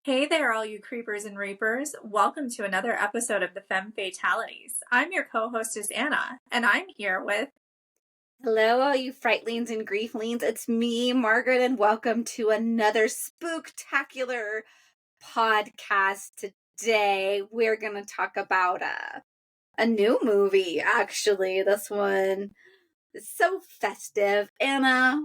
Hey there, all you creepers and reapers. Welcome to another episode of the Femme Fatalities. I'm your co-hostess, Anna, and I'm here with... Hello, all you frightlings and grieflings. It's me, Margaret, and welcome to another spooktacular podcast. Today, we're going to talk about a new movie, actually. This one is so festive. Anna,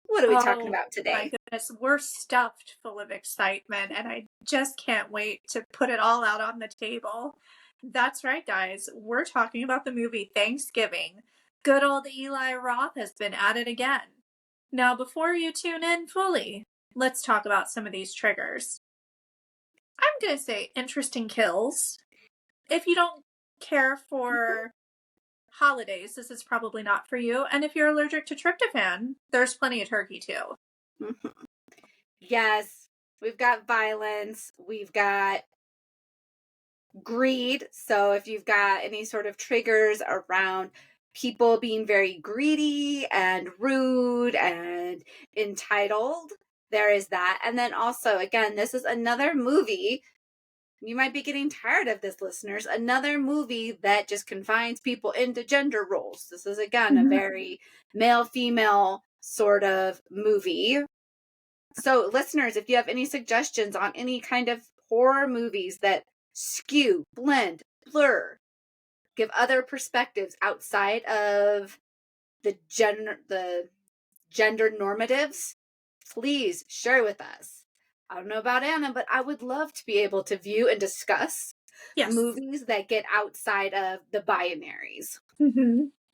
what are we talking Oh about my today? goodness, we're stuffed full of excitement, and I just can't wait to put it all out on the table. That's right, guys. We're talking about the movie Thanksgiving. Good old Eli Roth has been at it again. Now, before you tune in fully, let's talk about some of these triggers. I'm going to say interesting kills. If you don't care for holidays, this is probably not for you. And if you're allergic to tryptophan, there's plenty of turkey too. Mhm. Yes, we've got violence, we've got greed. So if you've got any sort of triggers around people being very greedy and rude and entitled, there is that. And then also, again, this is another movie. You might be getting tired of this, listeners. Another movie that just confines people into gender roles. This is, again, a very male female sort of movie. So, listeners, if you have any suggestions on any kind of horror movies that skew, blend, blur, give other perspectives outside of the gender normatives, please share with us. I don't know about Anna, but I would love to be able to view and discuss movies that get outside of the binaries.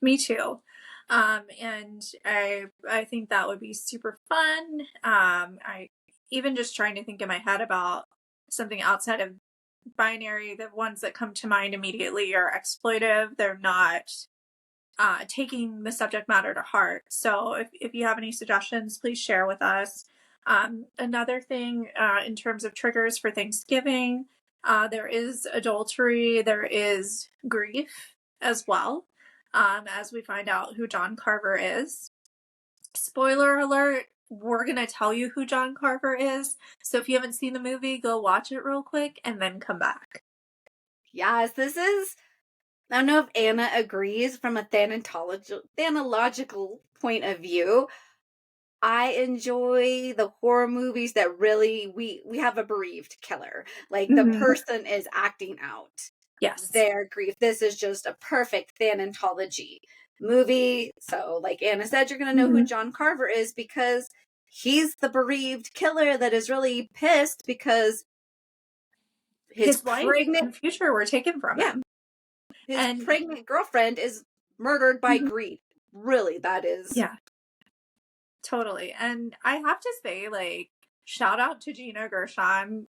Me too. And I think that would be super fun. I even just trying to think in my head about something outside of binary, the ones that come to mind immediately are exploitive. They're not taking the subject matter to heart. So if you have any suggestions, please share with us. Another thing in terms of triggers for Thanksgiving, there is adultery, there is grief as well, as we find out who John Carver is. Spoiler alert, we're going to tell you who John Carver is. So if you haven't seen the movie, go watch it real quick and then come back. Yes, this is, I don't know if Anna agrees from a thanological point of view. I enjoy the horror movies that really we have a bereaved killer. Like the person is acting out their grief. This is just a perfect thanatology movie. So like Anna said, you're gonna know who John Carver is because he's the bereaved killer that is really pissed because His wife pregnant and future were taken from him. his And pregnant girlfriend is murdered by greed. Really, that is. yeah, totally. And I have to say, like, shout out to Gina Gershon.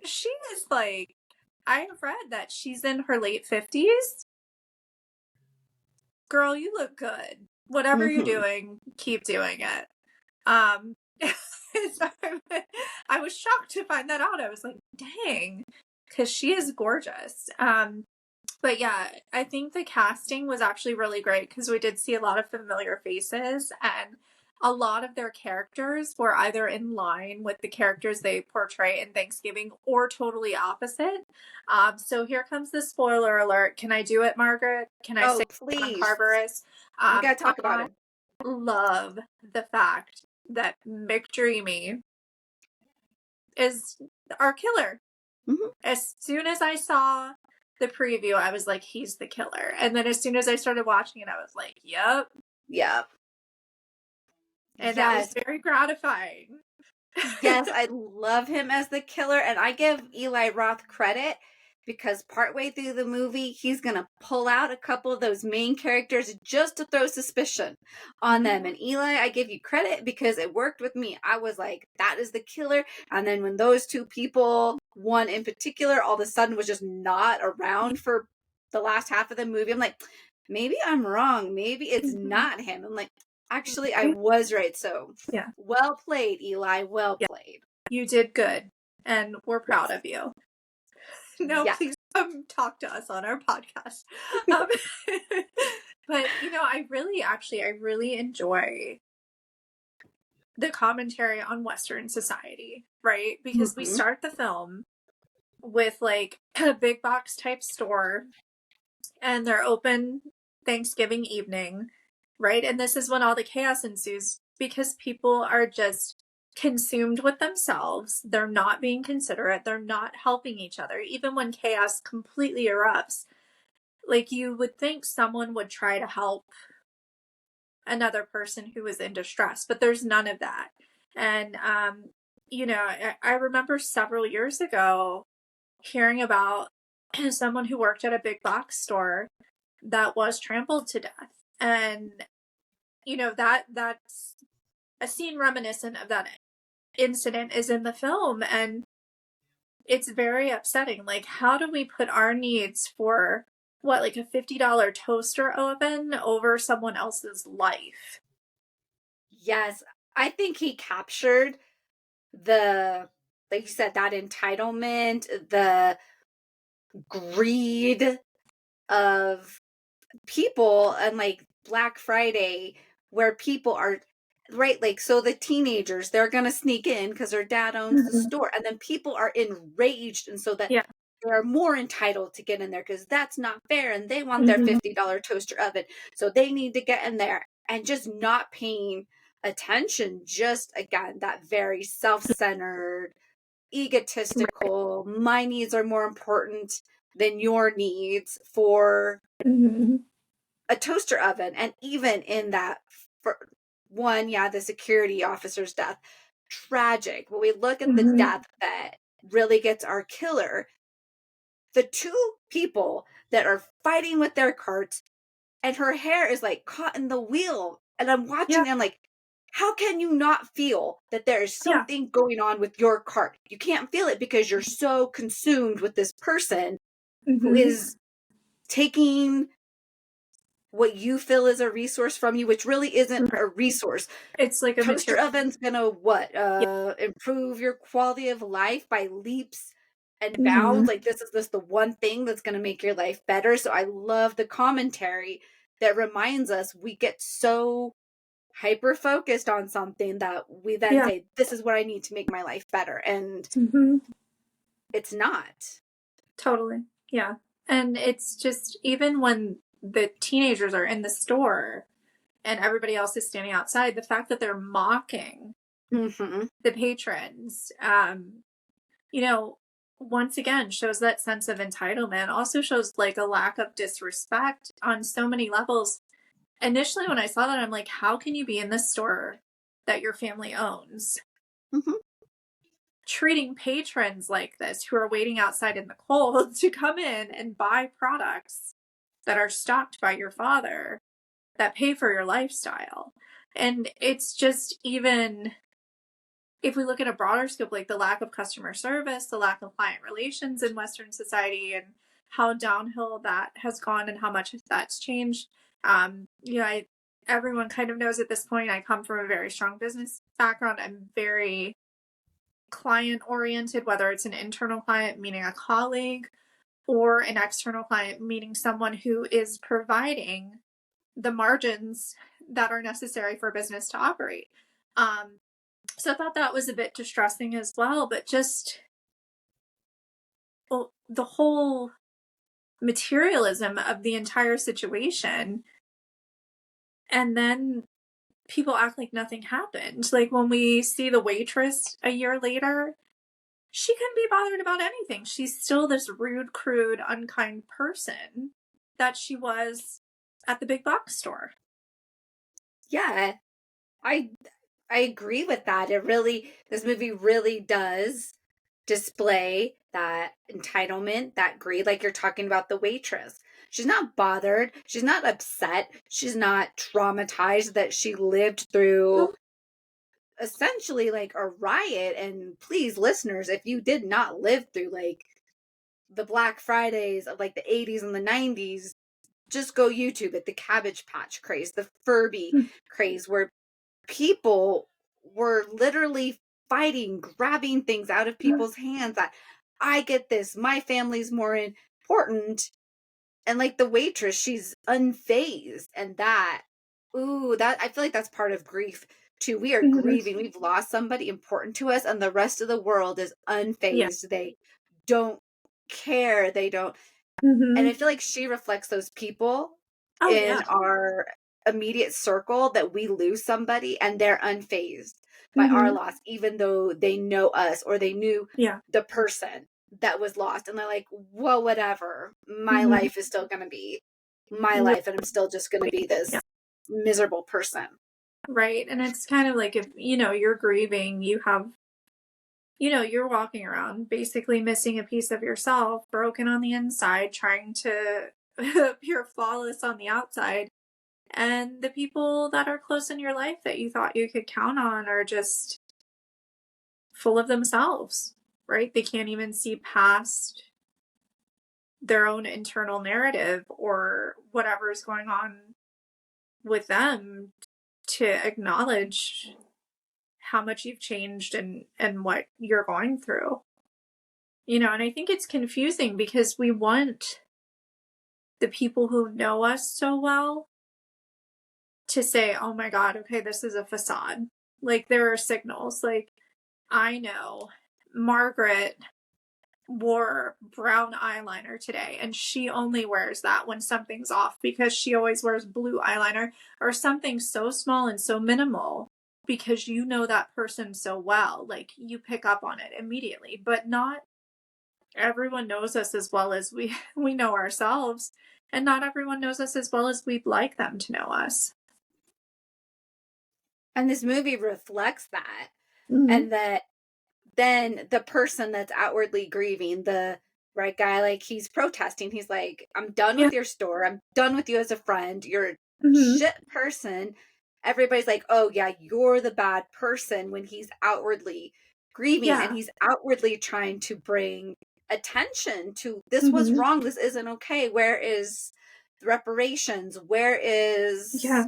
She is like, I have read that she's in her late 50s. Girl, you look good. Whatever you're doing, keep doing it. So I was shocked to find that out. I was like, dang, because she is gorgeous. But yeah, I think the casting was actually really great because we did see a lot of familiar faces and a lot of their characters were either in line with the characters they portray in Thanksgiving or totally opposite. So here comes the spoiler alert. Can I do it, Margaret? Can I say Oh, John please. Carver is? We gotta talk about I him. love the fact that McDreamy is our killer. As soon as I saw the preview, I was like, he's the killer. And then as soon as I started watching it, I was like, yep. Yep. And that was very gratifying. Yes, I love him as the killer, and I give Eli Roth credit because partway through the movie, he's going to pull out a couple of those main characters just to throw suspicion on them. And Eli, I give you credit because it worked with me. I was like, that is the killer. And then when those two people, one in particular, all of a sudden was just not around for the last half of the movie, I'm like, maybe I'm wrong. Maybe it's not him. I'm like, actually, I was right. So, yeah. Well played, Eli. Well played. You did good. And we're proud of you. No, please come talk to us on our podcast. But, I really enjoy the commentary on Western society, right? Because we start the film with like a big box type store, and they're open Thanksgiving evening, right? And this is when all the chaos ensues because people are just consumed with themselves. They're not being considerate. They're not helping each other. Even when chaos completely erupts, like you would think someone would try to help another person who was in distress, but there's none of that. And, I remember several years ago hearing about someone who worked at a big box store that was trampled to death. And, that's a scene reminiscent of that incident is in the film. And it's very upsetting. Like, how do we put our needs for like a $50 toaster oven over someone else's life? Yes, I think he captured the, like you said, that entitlement, the greed of people, and like Black Friday, where people are, right, like, so the teenagers, they're gonna sneak in because their dad owns the Mm-hmm. store, and then people are enraged, and so that Yeah. they're more entitled to get in there because that's not fair, and they want their Mm-hmm. $50 toaster oven, so they need to get in there, and just not paying attention, just again that very self-centered, egotistical, my needs are more important than your needs for Mm-hmm. a toaster oven. And even in that, for one, yeah, the security officer's death, tragic. When we look at the Mm-hmm. death that really gets our killer, the two people that are fighting with their carts, and her hair is like caught in the wheel, and I'm Yeah. watching, I'm like, how can you not feel that there is Yeah. something going on with your cart? You can't feel it because you're so consumed with this person who Mm-hmm. is taking what you feel is a resource from you, which really isn't Right. a resource. It's like a Toaster material. oven's gonna what? Yeah. Improve your quality of life by leaps and Mm-hmm. bounds. Like, this is just the one thing that's gonna make your life better. So I love the commentary that reminds us we get so hyper focused on something that we then Yeah. say, this is what I need to make my life better. And Mm-hmm. it's not. Totally. Yeah. And it's just even when the teenagers are in the store and everybody else is standing outside, the fact that they're mocking Mm-hmm. the patrons, you know, once again shows that sense of entitlement, also shows like a lack of disrespect on so many levels. Initially, when I saw that, I'm like, how can you be in this store that your family owns, Mm-hmm. treating patrons like this who are waiting outside in the cold to come in and buy products that are stocked by your father that pay for your lifestyle? And it's just, even if we look at a broader scope, like the lack of customer service, the lack of client relations in Western society, and how downhill that has gone and how much that's changed. Everyone kind of knows at this point, I come from a very strong business background. I'm very client oriented, whether it's an internal client, meaning a colleague, or an external client, meaning someone who is providing the margins that are necessary for business to operate. So I thought that was a bit distressing as well, but just, well, the whole materialism of the entire situation. And then people act like nothing happened. Like when we see the waitress a year later, she couldn't be bothered about anything. She's still this rude, crude, unkind person that she was at the big box store. Yeah, I I agree with that. This movie really does display that entitlement, that greed, like you're talking about the waitress. She's not bothered. She's not upset. She's not traumatized that she lived through essentially like a riot. And please, listeners, if you did not live through like the Black Fridays of like the 80s and the 90s, just go YouTube it. The Cabbage Patch craze, the Furby craze, where people were literally fighting, grabbing things out of people's hands. That, I get this, my family's more important. And like the waitress, she's unfazed. And that, ooh, that, I feel like that's part of grief to we are Mhm. grieving. We've lost somebody important to us, and the rest of the world is Yeah. unfazed. They don't care. They don't. And I Mhm. feel like she reflects those people Oh, in yeah. our immediate circle, that we lose somebody and they're unfazed by our Mhm. loss, even though they know us or they knew Yeah. the person that was lost. And they're like, well, whatever. My Mhm. life is still going to be my Right. life, and I'm still just going to be this Yeah. miserable person. Right. And it's kind of like if, you're grieving, you're walking around basically missing a piece of yourself, broken on the inside, trying to appear flawless on the outside. And the people that are close in your life that you thought you could count on are just full of themselves, right? They can't even see past their own internal narrative or whatever's going on with them to acknowledge how much you've changed and what you're going through. And I think it's confusing because we want the people who know us so well to say, oh my God, okay, this is a facade. Like there are signals. Like I know Margaret wore brown eyeliner today and she only wears that when something's off because she always wears blue eyeliner or something so small and so minimal because you know that person so well. Like you pick up on it immediately, but not everyone knows us as well as we know ourselves, and not everyone knows us as well as we'd like them to know us. And this movie reflects that. Mm-hmm. And that then the person that's outwardly grieving, the right guy, like he's protesting. He's like, I'm done Yeah. with your store. I'm done with you as a friend. You're a Mm-hmm. shit person. Everybody's like, oh, yeah, you're the bad person, when he's outwardly grieving and Yeah. he's outwardly trying to bring attention to this was Mm-hmm. wrong. This isn't okay. Where is reparations? Where is Yeah.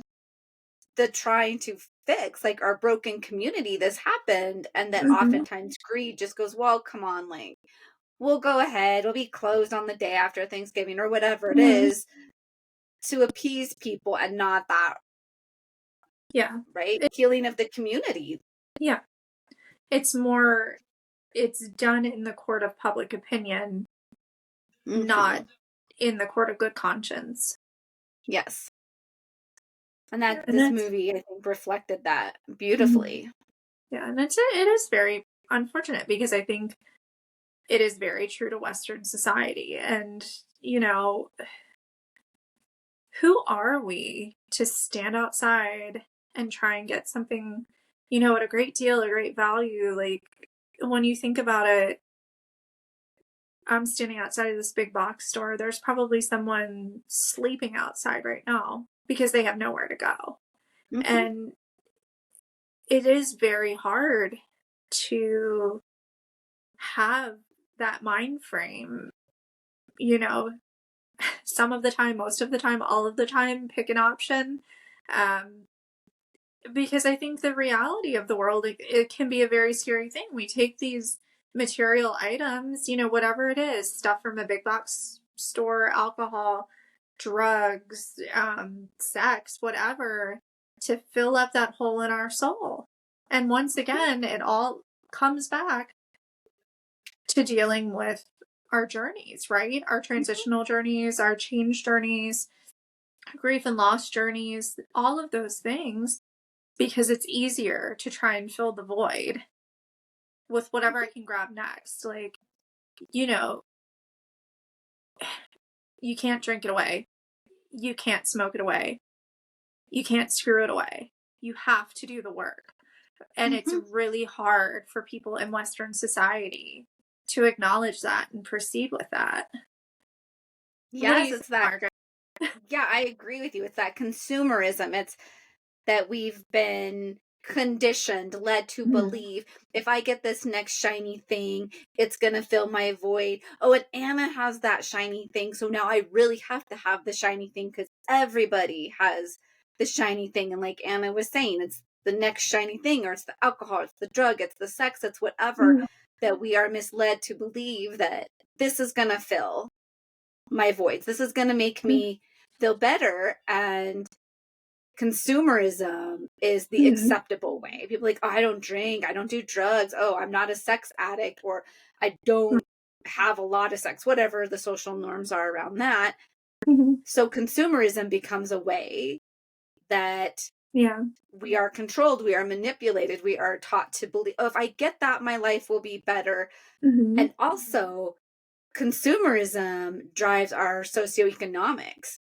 the trying to fix like our broken community? This happened. And then Mm-hmm. oftentimes greed just goes, well, come on, like we'll go ahead, we'll be closed on the day after Thanksgiving or whatever it Mm-hmm. is, to appease people, and not that, Yeah. right, It, healing of the community. yeah. It's more, it's done in the court of public opinion, not Mm-hmm. in the court of good conscience. Yes. And that And this that's, movie, I think, reflected that mhm. beautifully. Yeah. And it is very unfortunate because I think it is very true to Western society. And, who are we to stand outside and try and get something, at a great deal, a great value? Like when you think about it, I'm standing outside of this big box store. There's probably someone sleeping outside right now because they have nowhere to go. Mm-hmm. And it is very hard to have that mind frame, you know, some of the time, most of the time, all of the time, pick an option. Um, because I think the reality of the world, it can be a very scary thing. We take these material items, whatever it is, stuff from a big box store, alcohol, drugs, sex, whatever, to fill up that hole in our soul. And once again, it all comes back to dealing with our journeys, right? Our transitional journeys, our change journeys, grief and loss journeys, all of those things, because it's easier to try and fill the void with whatever I can grab next. Like, you know, you can't drink it away. You can't smoke it away. You can't screw it away. You have to do the work. And it's Mm-hmm. really hard for people in Western society to acknowledge that and proceed with that. What do Yes, you think, it's that. Margaret? Yeah, I agree with you. It's that consumerism. It's that we've been conditioned, led to Mm-hmm. believe, if I get this next shiny thing, it's going to fill my void. Oh, and Anna has that shiny thing. So now I really have to have the shiny thing because everybody has the shiny thing. And like Anna was saying, it's the next shiny thing, or it's the alcohol, it's the drug, it's the sex, it's whatever, that we are misled to believe that this is going to fill my voids. This is going to make me feel better. And consumerism is the acceptable way. People are like, oh, I don't drink, I don't do drugs, oh, I'm not a sex addict, or I don't have a lot of sex, whatever the social norms are around that. So consumerism becomes a way that we are controlled, we are manipulated, we are taught to believe, oh, if I get that, my life will be better. And also, consumerism drives our socioeconomics.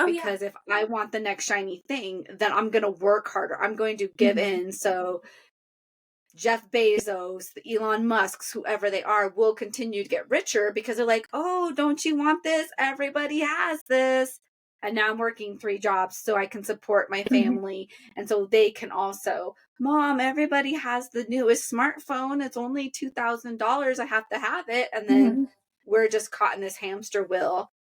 Because if I want the next shiny thing, then I'm going to work harder. I'm going to give in. So Jeff Bezos, the Elon Musks, whoever they are, will continue to get richer because they're like, oh, don't you want this? Everybody has this. And now I'm working 3 jobs so I can support my family. And so they can also, Mom, everybody has the newest smartphone. It's only $2,000. I have to have it. And then we're just caught in this hamster wheel.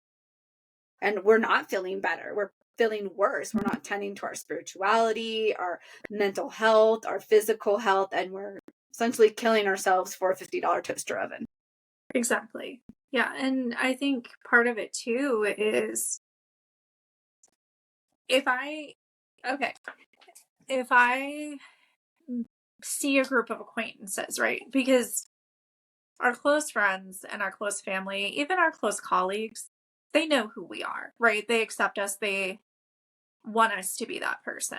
And we're not feeling better. We're feeling worse. We're not tending to our spirituality, our mental health, our physical health, and we're essentially killing ourselves for a $50 toaster oven. Exactly. Yeah. And I think part of it too is if I see a group of acquaintances, right? Because our close friends and our close family, even our close colleagues, they know who we are, right? They accept us. They want us to be that person.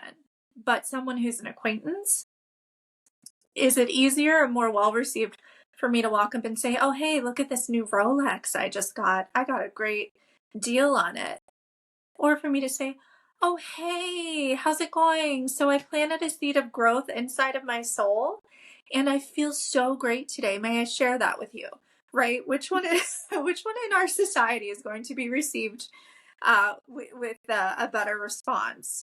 But someone who's an acquaintance, is it easier or more well received for me to walk up and say, oh, hey, look at this new Rolex I just got. I got a great deal on it. Or for me to say, oh, hey, how's it going? So I planted a seed of growth inside of my soul, and I feel so great today. May I share that with you? Right? Which one in our society is going to be received with a better response?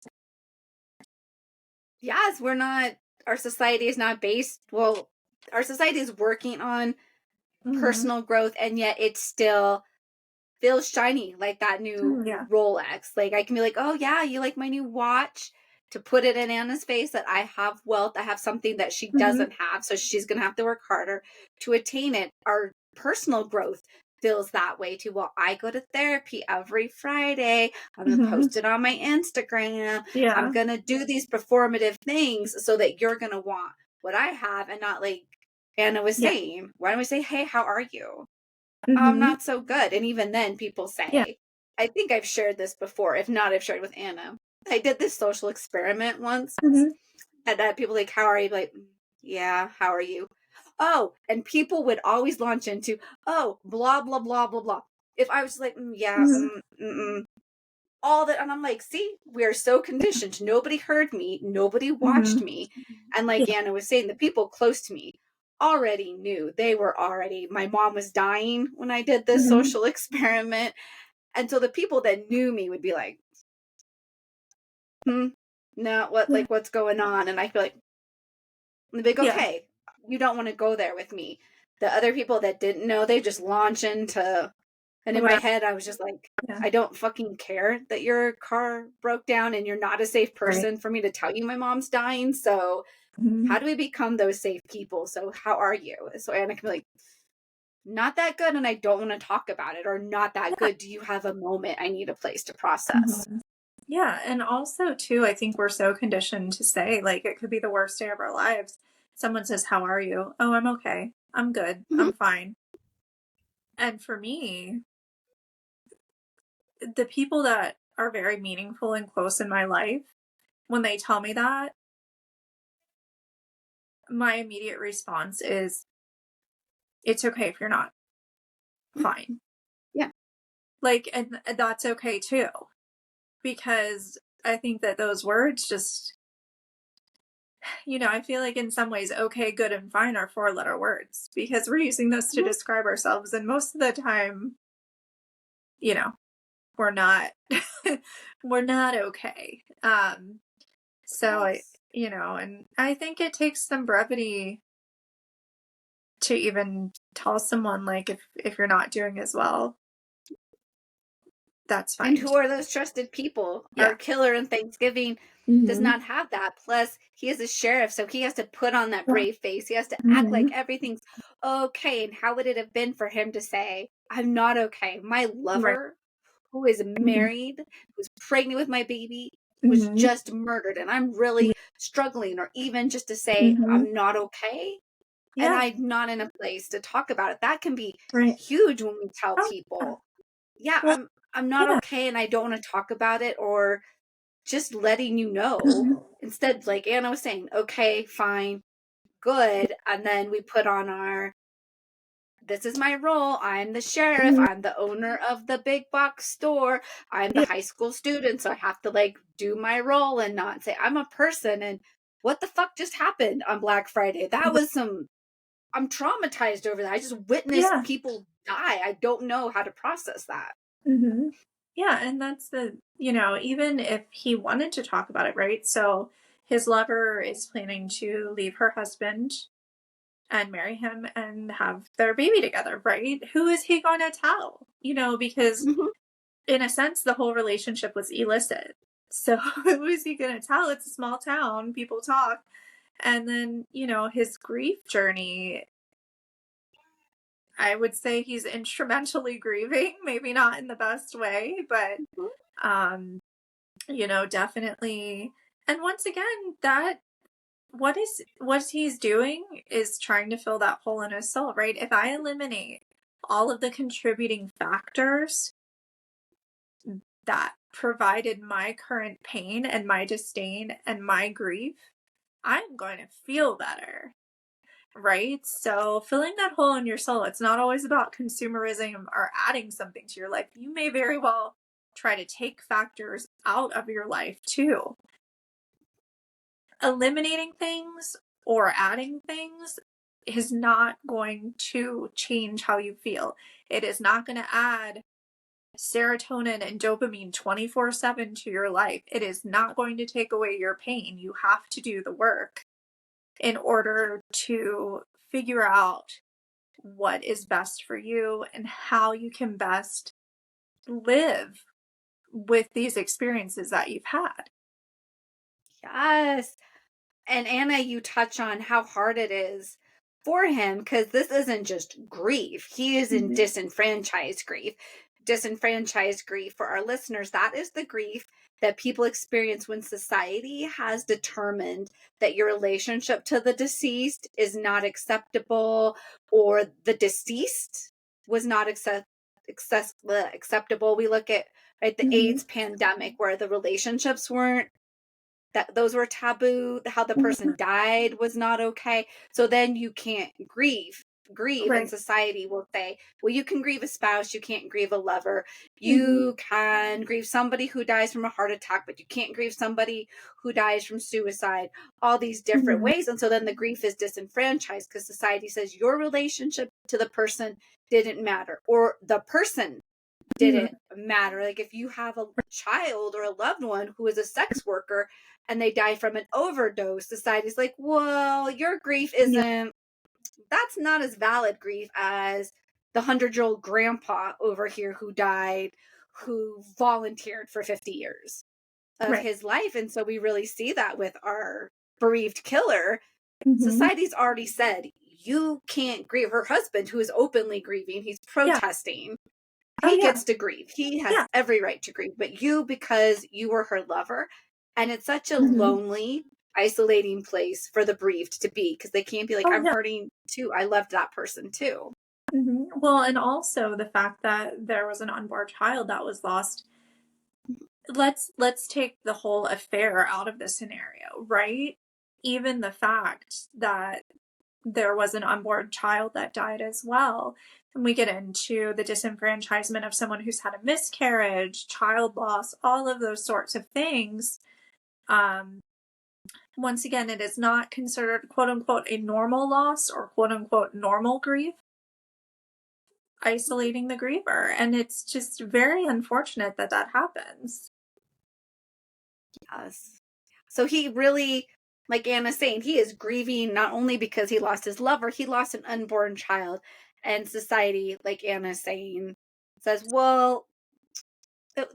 Yes, our society is not based, our society is working on personal growth, and yet it still feels shiny, like that new Rolex. Like I can be like, oh yeah, you like my new watch? To put it in Anna's face that I have wealth, I have something that she doesn't have, so she's going to have to work harder to attain it. Our personal growth feels that way too. Well, I go to therapy every Friday. I'm going to post it on my Instagram. Yeah. I'm going to do these performative things so that you're going to want what I have, and not like Anna was saying, why don't we say, hey, how are you? I'm not so good. And even then people say, I think I've shared this before. If not, I've shared with Anna. I did this social experiment once, and people like, how are you? Like, yeah, how are you? Oh, and people would always launch into, oh, blah, blah, blah, blah, blah. If I was like, all that, and I'm like, see, we are so conditioned. Nobody heard me. Nobody watched me. And like Anna was saying, the people close to me already knew. My mom was dying when I did this social experiment. And so the people that knew me would be like, no, what's going on? And I feel like, and they'd be like, okay, you don't want to go there with me. The other people that didn't know, they just launch into, and in my head, I was just like, I don't fucking care that your car broke down and you're not a safe person for me to tell you my mom's dying. So how do we become those safe people? So how are you? So Anna can be like, not that good, and I don't want to talk about it, or not that good. Do you have a moment? I need a place to process. Yeah. And also too, I think we're so conditioned to say, like, it could be the worst day of our lives. Someone says, how are you? Oh, I'm okay. I'm good. I'm fine. And for me, the people that are very meaningful and close in my life, when they tell me that, my immediate response is, it's okay if you're not fine. Yeah. Like, and that's okay too. Because I think that those words just, I feel like in some ways, okay, good, and fine are 4-letter words because we're using those to describe ourselves. And most of the time, we're not, we're not okay. So and I think it takes some brevity to even tell someone, like, if you're not doing as well, that's fine. And who are those trusted people? Our killer in Thanksgiving does not have that. Plus, he is a sheriff, so he has to put on that brave face. He has to act like everything's okay. And how would it have been for him to say, I'm not okay? My lover, who is married, who's pregnant with my baby, was Mm-hmm. just murdered and I'm really Yeah. struggling, or even just to say Mm-hmm. I'm not okay and Yeah. I'm not in a place to talk about it. That can be Right. huge when we tell Oh, yeah. people, yeah, Well, I'm not yeah. okay and I don't want to talk about it, or just letting you know. Mm-hmm. Instead, like Anna was saying, okay, fine, good. And then we put on our, this is my role. I'm the sheriff. Mm-hmm. I'm the owner of the big box store. I'm the Yeah. high school student. So I have to like do my role and not say I'm a person. And what the fuck just happened on Black Friday? That was some, I'm traumatized over that. I just witnessed Yeah. people die. I don't know how to process that. Mm-hmm. Yeah, and that's even if he wanted to talk about it, right? So his lover is planning to leave her husband and marry him and have their baby together, right? Who is he going to tell? Because Mhm. in a sense, the whole relationship was illicit. So who is he going to tell? It's a small town, people talk. And then, his grief journey, I would say he's instrumentally grieving, maybe not in the best way, but um definitely. And once again, that what he's doing is trying to fill that hole in his soul, right? If I eliminate all of the contributing factors that provided my current pain and my disdain and my grief, I'm going to feel better, right? So filling that hole in your soul, it's not always about consumerism or adding something to your life. You may very well try to take factors out of your life too. Eliminating things or adding things is not going to change how you feel. It is not going to add serotonin and dopamine 24/7 to your life. It is not going to take away your pain. You have to do the work in order to figure out what is best for you and how you can best live with these experiences that you've had. Yes. And Anna, you touch on how hard it is for him, because this isn't just grief. He is in Mm-hmm. disenfranchised grief. Disenfranchised grief, for our listeners, that is the grief that people experience when society has determined that your relationship to the deceased is not acceptable, or the deceased was not acceptable. We look at, right, the Mm-hmm. AIDS pandemic, where the relationships weren't, that those were taboo, how the Mm-hmm. person died was not okay. So then you can't grieve, and Right. society will say, well, you can grieve a spouse, you can't grieve a lover. Mm-hmm. You can grieve somebody who dies from a heart attack, but you can't grieve somebody who dies from suicide. All these different Mm-hmm. ways. And so then the grief is disenfranchised, because society says your relationship to the person didn't matter, or the person didn't matter. Like if you have a child or a loved one who is a sex worker and they die from an overdose, society's like, well, your grief Yeah. isn't, that's not as valid grief as the 100-year-old grandpa over here who died, who volunteered for 50 years of Right. his life. And so we really see that with our bereaved killer. Mm-hmm. Society's already said, you can't grieve. Her husband, who is openly grieving, he's Yeah. protesting, Oh, he yeah. gets to grieve. He has Yeah. every right to grieve. But you, because you were her lover, and it's such a Mm-hmm. lonely, isolating place for the bereaved to be, because they can't be like, Oh, I'm yeah. hurting too. I loved that person too. Mm-hmm. Well, and also the fact that there was an unborn child that was lost. Let's take the whole affair out of the scenario, right? Even the fact that there was an unborn child that died as well. And we get into the disenfranchisement of someone who's had a miscarriage, child loss, all of those sorts of things. Um, Once again, it is not considered quote unquote a normal loss or quote unquote normal grief, isolating the griever. And it's just very unfortunate that that happens. Yes. So he really, like Anna's saying, he is grieving not only because he lost his lover, he lost an unborn child. And society, like Anna's saying, says, well,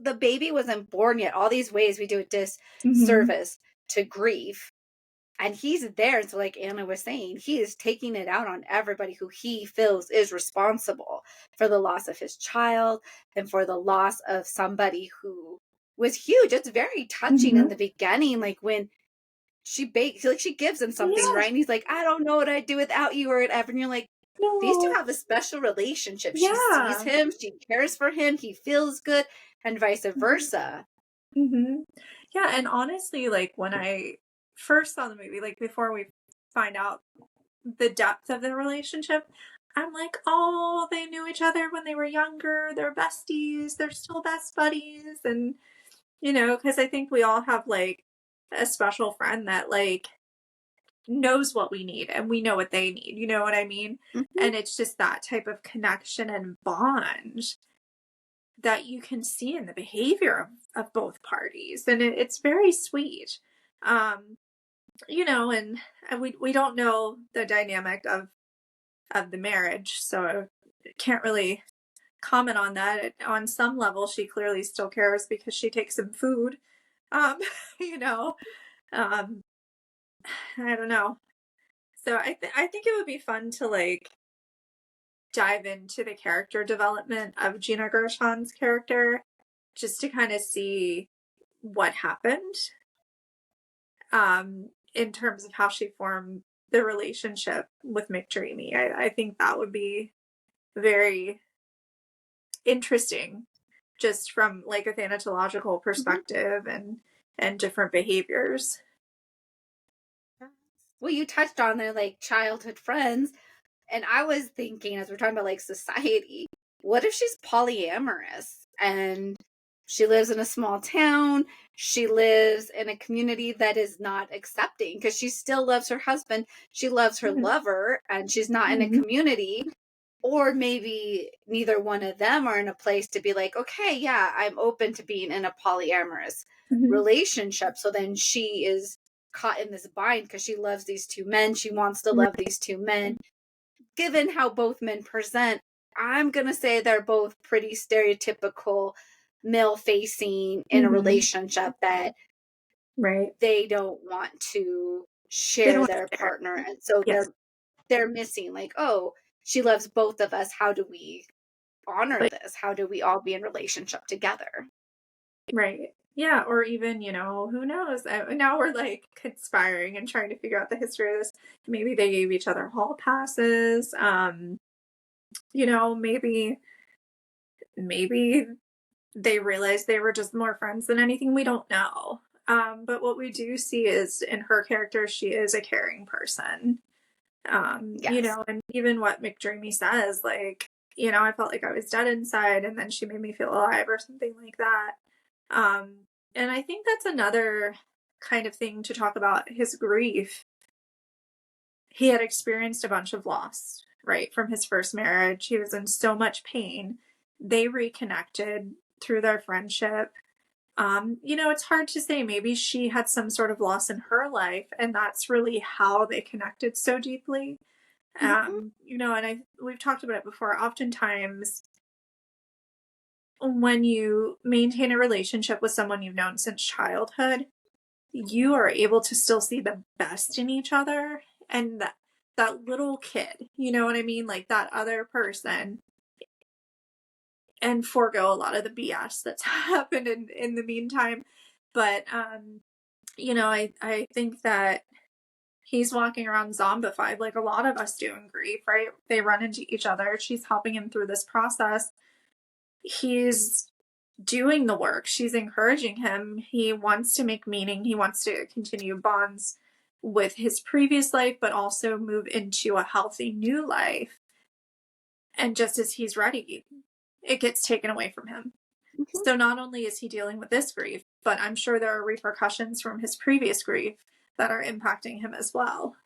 the baby wasn't born yet. All these ways we do a Mm-hmm. disservice to grief. And he's there. So, like Anna was saying, he is taking it out on everybody who he feels is responsible for the loss of his child and for the loss of somebody who was huge. It's very touching in the beginning, like when she bakes, like she gives him something, Yeah. right? And he's like, I don't know what I'd do without you or whatever. And you're like, these two No. have a special relationship. She sees Yeah. him, she cares for him, he feels good, and vice Mhm. versa. Mhm. Yeah, and honestly, like, when I first saw the movie, like, before we find out the depth of the relationship, I'm like, "Oh, they knew each other when they were younger, they're besties, they're still best buddies," and, because I think we all have, like, a special friend that, like, knows what we need and we know what they need, you know what I mean? Mhm. And it's just that type of connection and bond that you can see in the behavior of both parties, and it's very sweet. Um, and we don't know the dynamic of the marriage, so I can't really comment on that. On some level, she clearly still cares because she takes him food. Um, you know, um, I don't know. So I think it would be fun to like dive into the character development of Gina Gershon's character, just to kind of see what happened, in terms of how she formed the relationship with McDreamy. I think that would be very interesting, just from like a thanatological Mhm. perspective and different behaviors. Well, you touched on their like childhood friends. And I was thinking, as we're talking about like society, what if she's polyamorous and she lives in a small town? She lives in a community that is not accepting because she still loves her husband. She loves her Mhm. lover, and she's not in a Mhm. community. Or maybe neither one of them are in a place to be like, okay, yeah, I'm open to being in a polyamorous Mhm. relationship. So then she is caught in this bind because she loves these two men. She wants to love these two men. Given how both men present, I'm going to say they're both pretty stereotypical male facing in a Mhm. relationship that Right. they don't want to They don't share want their to share. partner, and so Yes. they're missing like, oh, she loves both of us, how do we honor But this, how do we all be in relationship together? right. Yeah, or even, who knows? Now we're like conspiring and trying to figure out the history of this. Maybe they gave each other hall passes. Maybe they realized they were just more friends than anything. We don't know. But what we do see is in her character, she is a caring person. Yes. And even what McDreamy says, like, I felt like I was dead inside and then she made me feel alive or something like that. Um, and I think that's another kind of thing to talk about his grief. He had experienced a bunch of loss, right, from his first marriage. He was in so much pain. They reconnected through their friendship. It's hard to say. Maybe she had some sort of loss in her life, and that's really how they connected so deeply. Mhm. And we've talked about it before. Oftentimes, when you maintain a relationship with someone you've known since childhood, you are able to still see the best in each other, and that little kid, you know what I mean? Like that other person, and forego a lot of the BS that's happened in the meantime. But I think that he's walking around zombified like a lot of us do in grief, right? They run into each other. She's helping him through this process. He's doing the work. She's encouraging him. He wants to make meaning. He wants to continue bonds with his previous life, but also move into a healthy new life. And just as he's ready, it gets taken away from him. Mhm. So not only is he dealing with this grief, but I'm sure there are repercussions from his previous grief that are impacting him as well.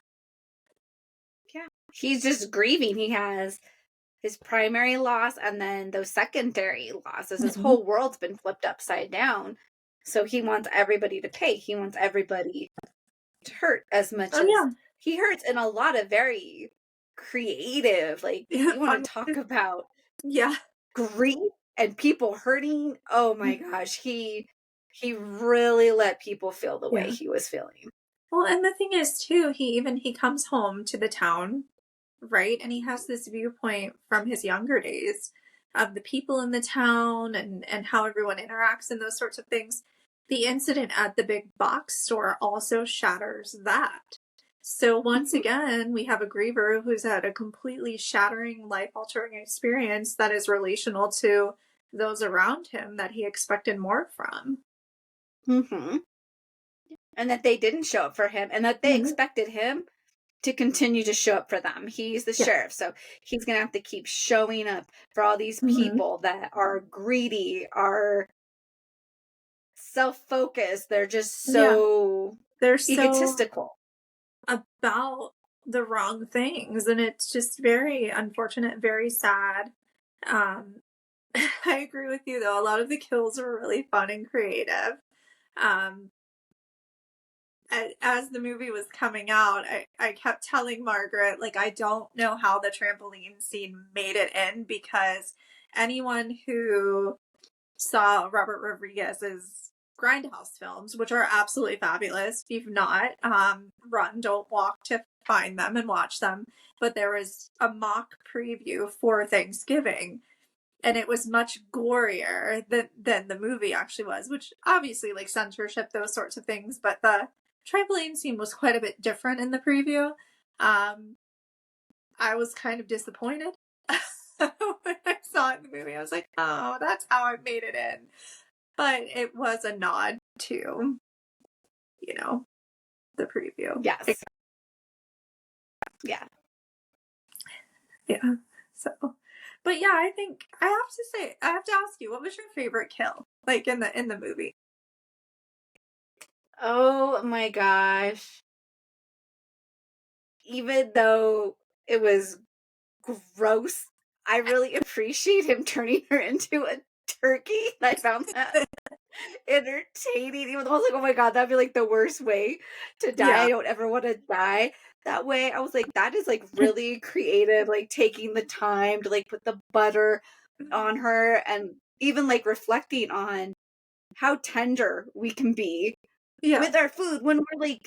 Yeah. He's just grieving. He has his primary loss and then those secondary losses. His Mhm. whole world's been flipped upside down. So he wants everybody to pay. He wants everybody to hurt as much Oh as yeah. he hurts in a lot of very creative, like Yeah, you want to fun. talk about Yeah. grief and people hurting. Oh my gosh, he really let people feel the way Yeah. he was feeling. Well, and the thing is too, he comes home to the town, right? And he has this viewpoint from his younger days. the people in the town and how everyone interacts and those sorts of things. The incident at the big box store also shatters that. So once again, we have a griever who's had a completely shattering, life-altering experience that is relational to those around him that he expected more from. Mm-hmm. And that they didn't show up for him, and that they expected him to continue to show up for them. He's the sheriff, so he's gonna have to keep showing up for all these people that are greedy, are self-focused. They're just so they're so egotistical about the wrong things, and it's just very unfortunate, very sad. I agree with you though. A lot of the kills were really fun and creative. As the movie was coming out, I kept telling Margaret, like, I don't know how the trampoline scene made it in, because anyone who saw Robert Rodriguez's Grindhouse films, which are absolutely fabulous, if you've not, run, don't walk to find them and watch them. But there was a mock preview for Thanksgiving, and it was much gorier than the movie actually was, which obviously, like, censorship, those sorts of things, but the trampoline scene was quite a bit different in the preview. I was kind of disappointed when I saw it in the movie. I was like, oh, that's how I made it in. But it was a nod to, the preview. Yes. Yeah. Yeah. So, but yeah, I think I have to ask you, what was your favorite kill, like, in the movie? Oh my gosh. Even though it was gross, I really appreciate him turning her into a turkey. I found that entertaining. Even though I was like, oh my god, that'd be like the worst way to die. Yeah. I don't ever want to die that way. I was like, that is like really creative, like taking the time to like put the butter on her, and even like reflecting on how tender we can be with our food when we're like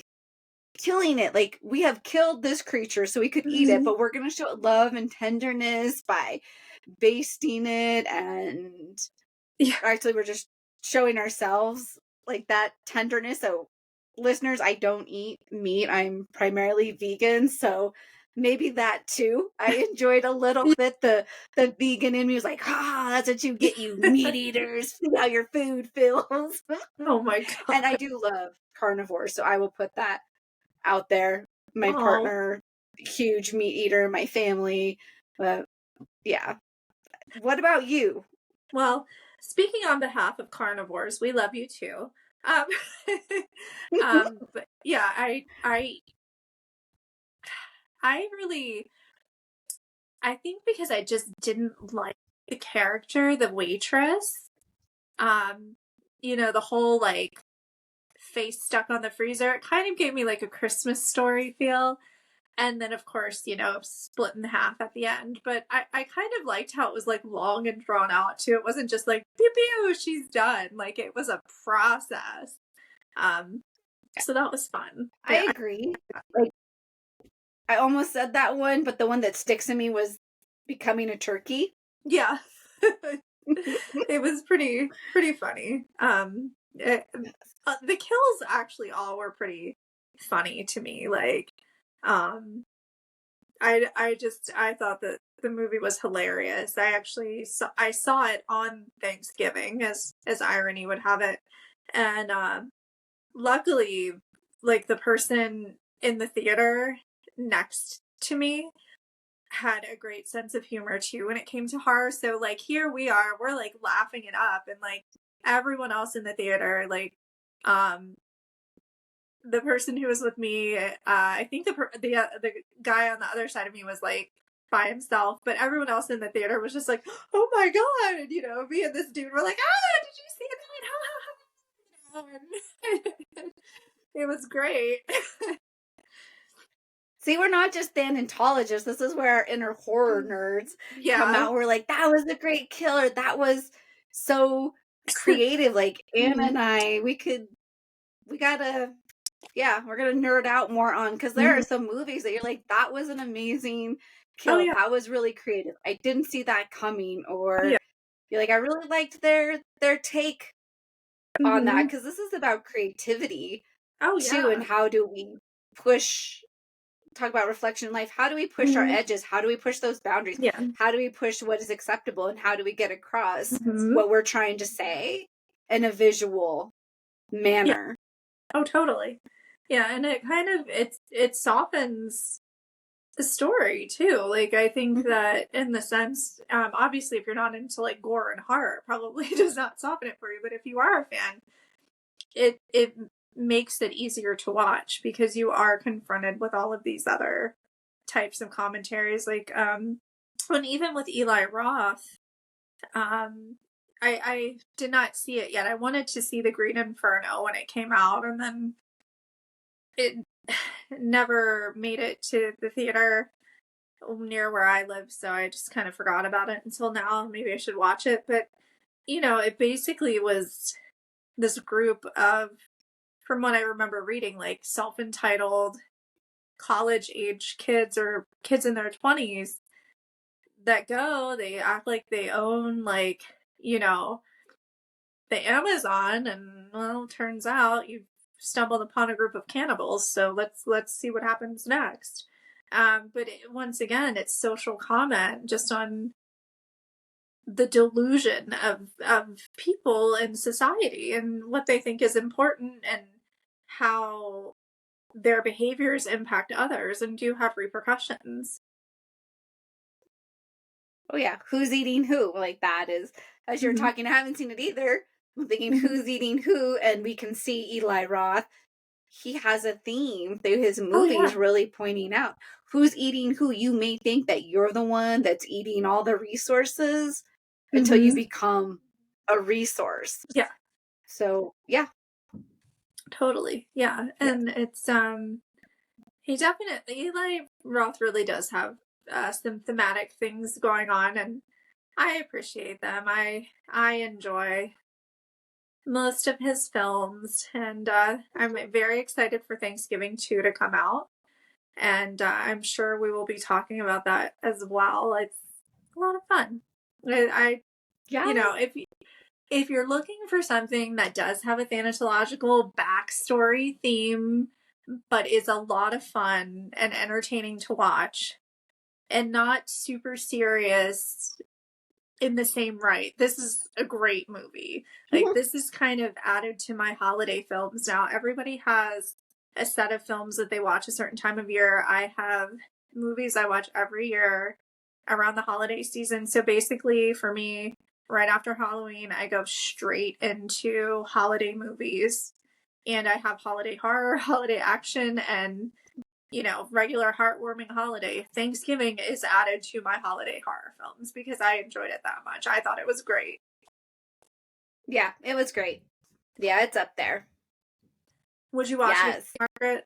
killing it. Like, we have killed this creature so we could eat it, but we're gonna show it love and tenderness by basting it, and actually we're just showing ourselves like that tenderness. So listeners, I don't eat meat. I'm primarily vegan, so maybe that too. I enjoyed a little bit. The vegan in me was like, that's what you get, you meat eaters. See how your food feels. Oh my god. And I do love carnivores, so I will put that out there. My partner, huge meat eater, my family. But yeah. What about you? Well, speaking on behalf of carnivores, we love you too. But yeah, I think because I just didn't like the character, the waitress. The whole, like, face stuck on the freezer. It kind of gave me like a Christmas Story feel. And then, of course, split in half at the end. But I kind of liked how it was, like, long and drawn out, too. It wasn't just like, pew pew, she's done. Like, it was a process. So that was fun. I agree. Like, I almost said that one, but the one that sticks in me was becoming a turkey. Yeah. It was pretty funny. The kills actually all were pretty funny to me. Like, I thought that the movie was hilarious. I saw it on Thanksgiving, as irony would have it. And luckily, like, the person in the theater next to me had a great sense of humor too when it came to horror. So, like, here we are, we're like laughing it up, and like everyone else in the theater, like, the person who was with me, I think the guy on the other side of me was like by himself, but everyone else in the theater was just like, oh my god, and me and this dude were like, did you see that? It was great. See, we're not just thanatologists. This is where our inner horror nerds come out. We're like, that was a great killer. That was so creative. Like, Anna and I, we're gonna nerd out more on, because there are some movies that you're like, that was an amazing Oh killed. yeah. That was really creative. I didn't see that coming. Oh Or yeah. be like, I really liked their take on that, Hmm. because this is about creativity Oh too, and yeah. how do we push, talk about reflection in life, how do we push our Hmm. edges, how do we push those boundaries, Yeah. how do we push what is acceptable, and how do we get across Hmm. what we're trying to say in a visual Yeah. manner. Oh totally. Yeah, and it kind of it softens the story too. Like I think Mhm. that in the sense, obviously if you're not into like gore and horror, it probably does not soften it for you. But if you are a fan, it makes it easier to watch because you are confronted with all of these other types of commentaries. Like when even with Eli Roth, um I did not see it yet. I wanted to see The Green Inferno when it came out, and then it never made it to the theater near where I live, so I just kind of forgot about it until now. Maybe I should watch it. But, it basically was this group of, from what I remember reading, like self entitled college age kids or kids in their 20s that they act like they own, like, you know, the Amazon, and well, turns out you've stumbled upon a group of cannibals, so let's see what happens next. But once again, it's social comment just on the delusion of people in society and what they think is important and how their behaviors impact others and do have repercussions. Oh yeah, who's eating who? Like, that is, as you're Mm-hmm. talking, I haven't seen it either. I'm thinking Mm-hmm. who's eating who, and we can see Eli Roth. He has a theme through his Oh movies yeah. really pointing out who's eating who. You may think that you're the one that's eating all the resources until you Mm-hmm. become a resource. Yeah, So yeah, totally. Yeah. yeah. And it's he definitely, Eli Roth really does have some thematic things going on, and I appreciate them. I enjoy most of his films, and I'm very excited for Thanksgiving 2 to come out, and I'm sure we will be talking about that as well. It's a lot of fun. I Yeah. if you're looking for something that does have a thanatological backstory theme, but is a lot of fun and entertaining to watch, and not super serious in the same right, this is a great movie. Like, Mhm. this is kind of added to my holiday films now. Everybody has a set of films that they watch a certain time of year. I have movies I watch every year around the holiday season. So basically, for me, right after Halloween, I go straight into holiday movies. And I have holiday horror, holiday action, and regular heartwarming holiday. Thanksgiving is added to my holiday horror films because I enjoyed it that much. I thought it was great. Yeah, it was great. Yeah, it's up there. Would you watch it again, Yes. Margaret?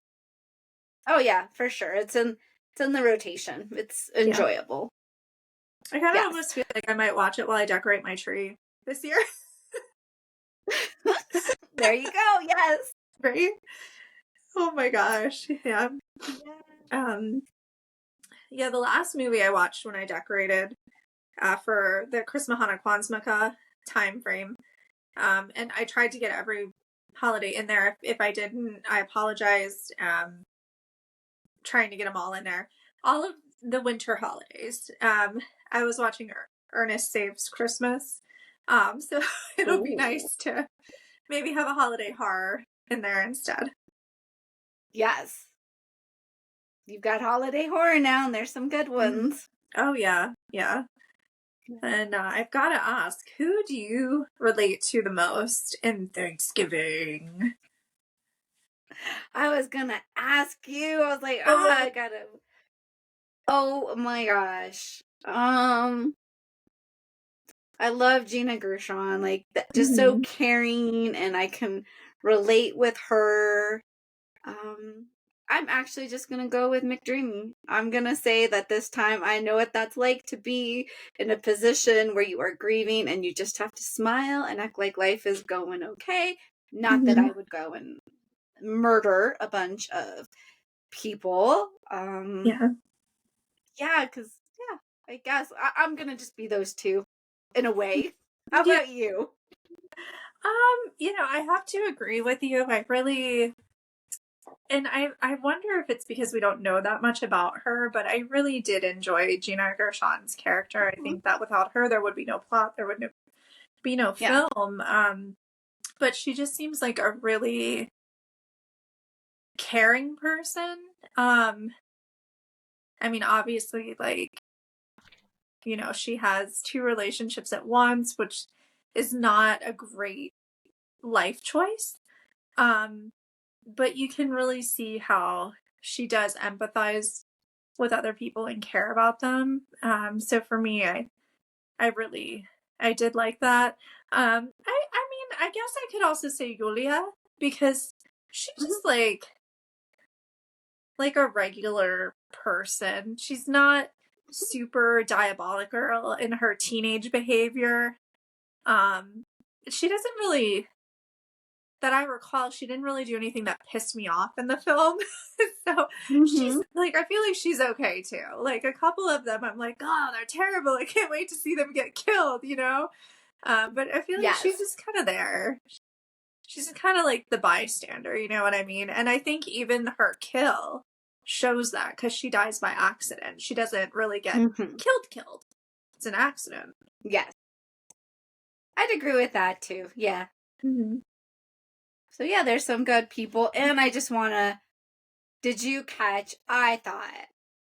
Oh yeah, for sure. It's in the rotation. It's Yeah. enjoyable. I kind of Yes. almost feel like I might watch it while I decorate my tree this year. There you go. Yes. Right? Oh my gosh. Yeah. Yeah. Um, yeah, the last movie I watched when I decorated for the Christmas Hana Kwanzaa time frame. And I tried to get every holiday in there. If I didn't, I apologize. Trying to get them all in there. All of the winter holidays. I was watching Ernest Saves Christmas. So it'll be Ooh. nice to maybe have a holiday horror in there instead. Yes. You've got holiday horror now, and there's some good Mm-hmm. ones. Oh yeah, yeah. And I've got to ask, who do you relate to the most in Thanksgiving? I was gonna ask you. I was like, Oh, I gotta. Oh my gosh. I love Gina Gershon. Like, just so mhm. caring, and I can relate with her. Um, I'm actually just gonna go with McDreamy. I'm gonna say that this time I know what that's like to be in a position where you are grieving and you just have to smile and act like life is going okay. Not that I Mhm. would go and murder a bunch of people. Yeah. Yeah, because, yeah, I guess I'm going to just be those two in a way. How Yeah. about you? I have to agree with you. I wonder if it's because we don't know that much about her, but I really did enjoy Gina Gershon's character. I think that without her, there would be no plot, there would be no Yeah. film. But she just seems like a really caring person. I mean, obviously, like, she has two relationships at once, which is not a great life choice. But you can really see how she does empathize with other people and care about them. So for me, I did like that. I mean, I guess I could also say Julia because she's just like a regular person. She's not super diabolical in her teenage behavior. She doesn't really, that I recall, she didn't really do anything that pissed me off in the film. So she's like, I feel like she's okay too. Like a couple of them, I'm like, oh, they're terrible. I can't wait to see them get killed, But I feel like Yes. she's just kind of there. She's kind of like the bystander, you know what I mean? And I think even her kill shows that because she dies by accident. She doesn't really get killed. It's an accident. Yes. I'd agree with that too. Yeah. So yeah, there's some good people. And I just want to, did you catch, I thought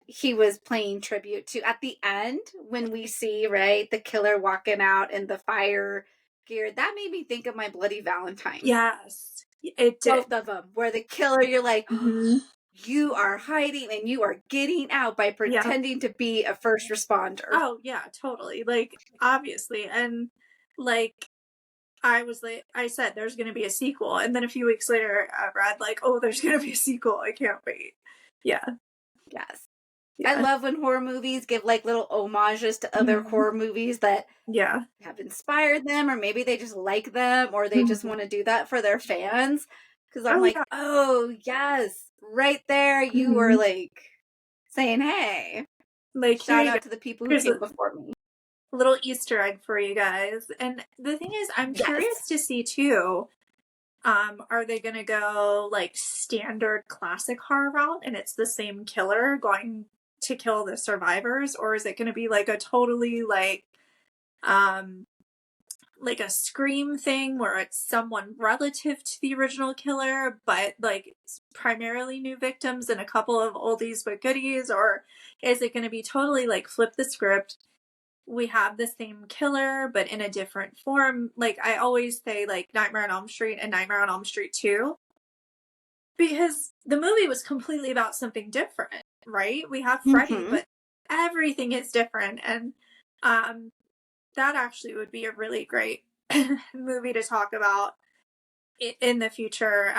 he was playing tribute to, at the end, when we see, right, the killer walking out in the fire gear, that made me think of My Bloody Valentine. Yes, it did. Both of them, where the killer, you're like, you are hiding and you are getting out by pretending to be a first responder. Oh, yeah, totally. Like, obviously. And, like, I said, there's going to be a sequel. And then a few weeks later, I read, like, oh, there's going to be a sequel. I can't wait. Yeah. Yes. Yeah. I love when horror movies give like little homages to other horror movies that have inspired them, or maybe they just like them, or they just want to do that for their fans. Because I'm oh, yes, right there. You were like saying, hey, like, shout out to the people who came before me. Little Easter egg for you guys. And the thing is, I'm curious to see too, are they gonna go like standard classic horror route and it's the same killer going to kill the survivors, or is it gonna be like a totally like a Scream thing where it's someone relative to the original killer, but like primarily new victims and a couple of oldies but goodies? Or is it going to be totally like flip the script? We have the same killer, but in a different form. Like I always say, like Nightmare on Elm Street and Nightmare on Elm Street 2, because the movie was completely about something different, right? We have Freddy, but everything is different. And that actually would be a really great movie to talk about in the future.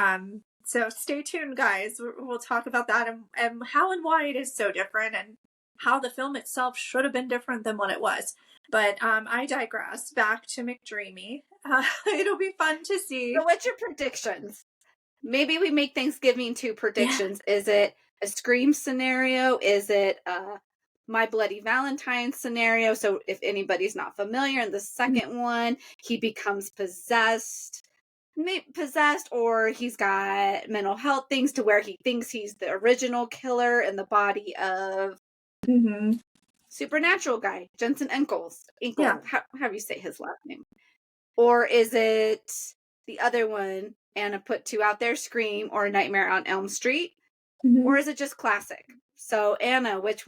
So stay tuned, guys. We'll talk about that and how and why it is so different and how the film itself should have been different than what it was. But I digress. Back to McDreamy. It'll be fun to see. So what's your predictions? Maybe we make Thanksgiving 2 predictions. Yeah. Is it a Scream scenario? Is it My Bloody Valentine scenario? So if anybody's not familiar, in the second one, he becomes possessed, or he's got mental health things to where he thinks he's the original killer in the body of supernatural guy, Jensen Ackles. Yeah. How do you say his last name? Or is it the other one, Anna put 2 out there, Scream or Nightmare on Elm Street? Or is it just classic? So Anna, which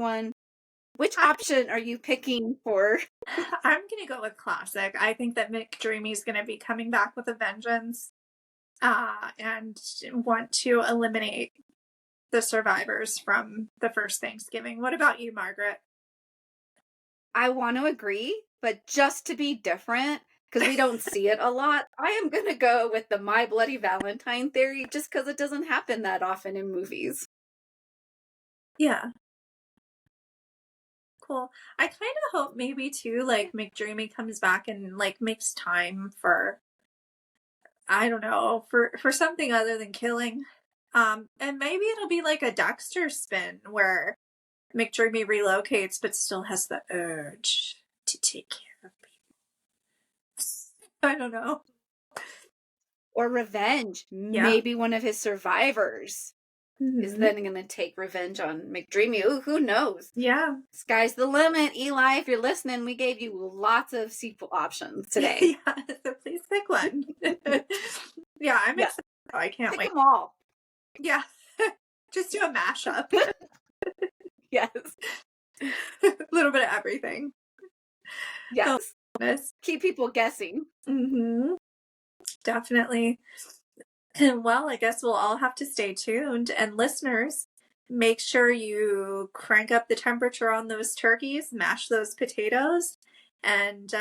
option are you picking for? I'm going to go with classic. I think that McDreamy is going to be coming back with a vengeance and want to eliminate the survivors from the first Thanksgiving. What about you, Margaret? I want to agree, but just to be different, because we don't see it a lot, I am going to go with the My Bloody Valentine theory, just because it doesn't happen that often in movies. Yeah. Cool. I kind of hope maybe too, like McDreamy comes back and like makes time for, I don't know, for something other than killing. And maybe it'll be like a Dexter spin where McDreamy relocates, but still has the urge to take care of people. I don't know. Or revenge. Yeah. Maybe one of his survivors is then going to take revenge on McDreamy. Ooh, who knows? Yeah. Sky's the limit. Eli, if you're listening, we gave you lots of sequel options today. Yeah, so please pick one. Yeah, I'm excited. I can't wait. Pick them all. Yeah. Just do a mashup. Yes. A little bit of everything. Yes. Oh, keep people guessing. Definitely. Well, I guess we'll all have to stay tuned. And listeners, make sure you crank up the temperature on those turkeys, mash those potatoes, and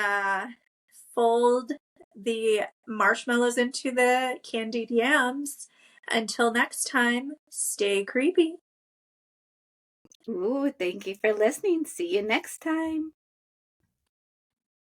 fold the marshmallows into the candied yams. Until next time, stay creepy. Ooh, thank you for listening. See you next time.